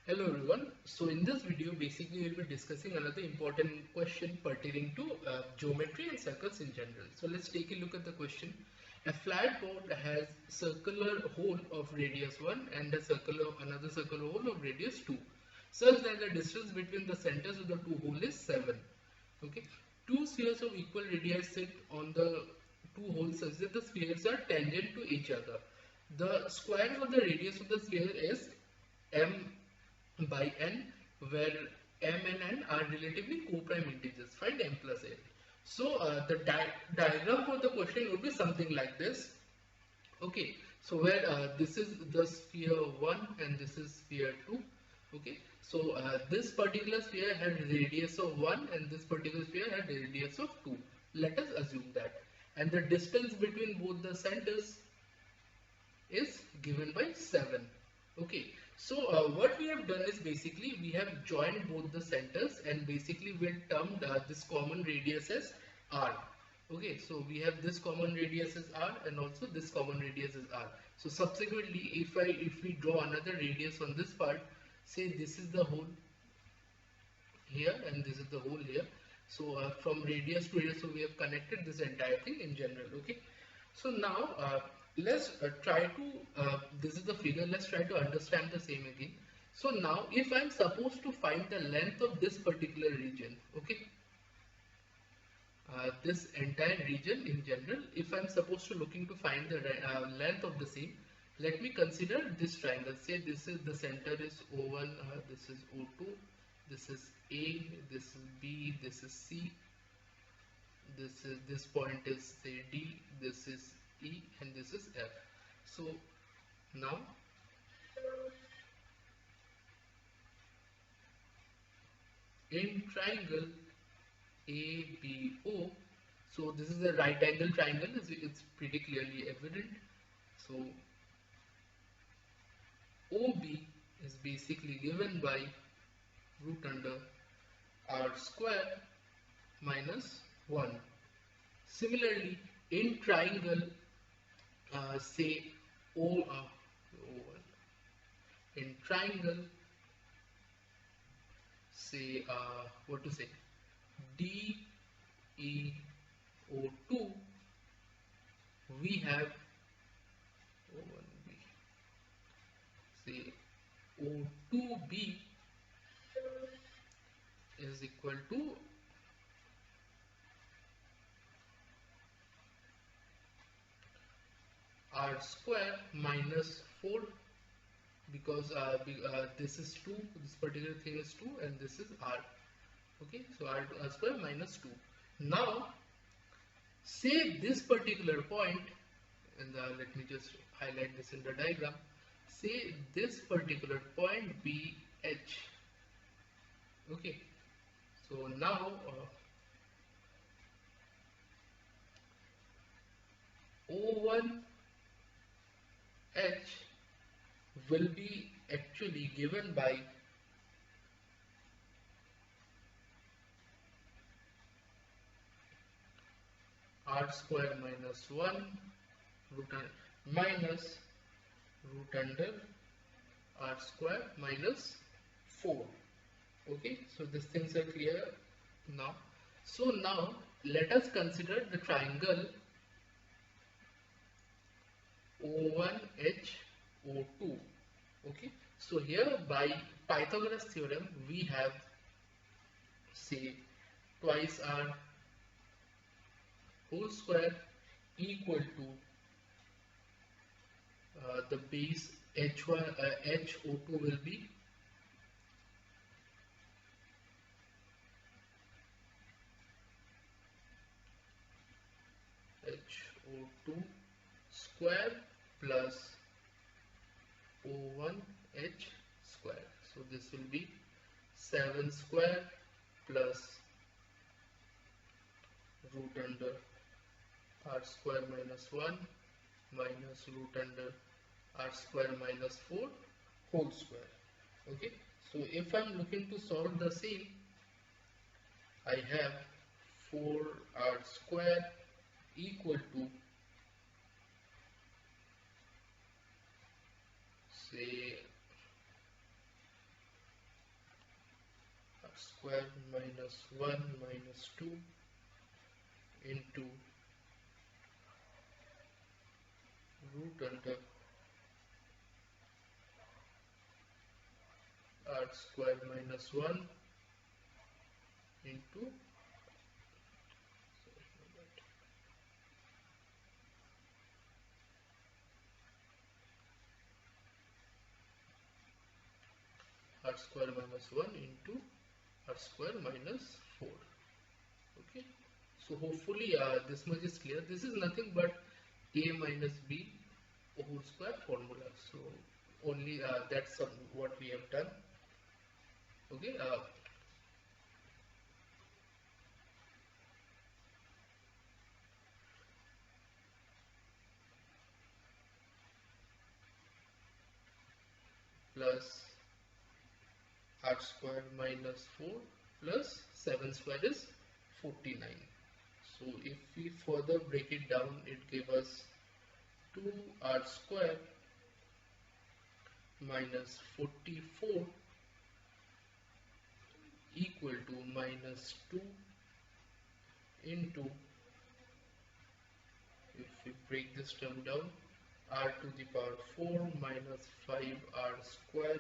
Hello everyone. So in this video basically we'll be discussing another important question pertaining to geometry and circles in general. So let's take a look at the question. A flat board has circular hole of radius 1 and another circular hole of radius 2 such that the distance between the centers of the two holes is 7. Okay. Two spheres of equal radii sit on the two holes such that the spheres are tangent to each other. The square of the radius of the sphere is m by n, where m and n are relatively co-prime integers. Find m plus n. So the diagram for the question would be something like this. Okay, so where this is the sphere 1 and this is sphere 2. Okay, so this particular sphere had radius of 1 and this particular sphere had radius of 2. Let us assume that. And the distance between both the centers is given by 7. Okay, so what we have done is basically we have joined both the centers and basically we have termed this common radius as r. Okay, so we have this common radius as r and also this common radius as r. So subsequently if we draw another radius on this part, say this is the hole here and this is the hole here. So from radius to radius, so we have connected this entire thing in general. Okay, so now let's try to this is the figure. Let's try to understand the same again. So now if I'm supposed to find the length of this particular region, okay, this entire region in general, if I'm supposed to looking to find the length of the same, let me consider this triangle. Say this is the center is O1, this is O2, this is A, this is B, this is C, this point is say D, this is E, and this is F. So now in triangle ABO, so this is a right angle triangle, it's pretty clearly evident. So OB is basically given by root under r square minus 1. Similarly, in triangle, say O1, in triangle, say what to say, DEO2, we have O1B, say O2B is equal to r square minus 4, because this is 2, this particular thing is 2 and this is r. Okay, so r square minus 2. Now say this particular point, and let me just highlight this in the diagram. Say this particular point BH. Okay, so now O1H will be actually given by r square minus 1 root minus root under r square minus 4. Okay, so these things are clear now. So now let us consider the triangle O1H O2. Okay, so here by Pythagoras theorem we have say twice r whole square equal to the base H1 HO2 will be HO2 square plus O1H square. So this will be 7 square plus root under r square minus 1 minus root under r square minus 4 whole square. Okay, so if I'm looking to solve the same, I have 4r square equal to say square minus 1 minus 2 into root under r square minus 1 into r square minus 1 into r square minus 4. Okay, so hopefully this much is clear. This is nothing but a minus b whole square formula. So only that's what we have done. Okay, plus r square minus 4 plus 7 square is 49. So if we further break it down, it gives us 2r square minus 44 equal to minus 2 into, if we break this term down, r to the power 4 minus 5r square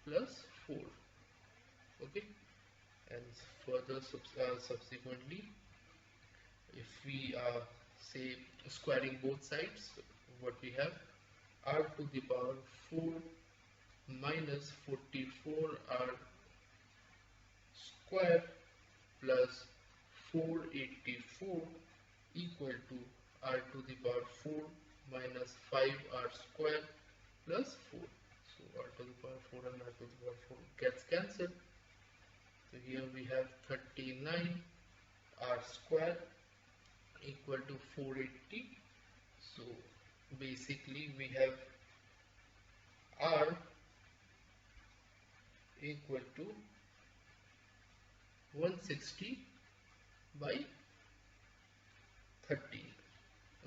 plus 4. Okay, and further subsequently, if we say squaring both sides, what we have, r to the power 4 minus 44r square plus 484 equal to r to the power 4 minus 5r square plus 4. So r to the power 4 and r to the power 4 gets cancelled. So here we have 39 r square equal to 480. So basically we have r equal to 160 by 30.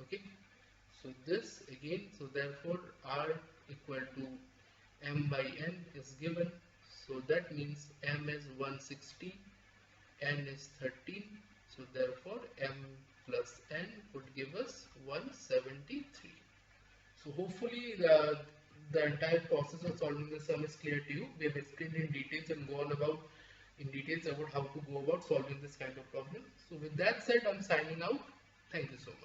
Okay, so this again, so therefore r equal to m by n is given. So that means m is 160, n is 13. So therefore m plus n would give us 173. So hopefully the entire process of solving the sum is clear to you. We have explained in details and gone about in details about how to go about solving this kind of problem. So with that said, I'm signing out. Thank you so much.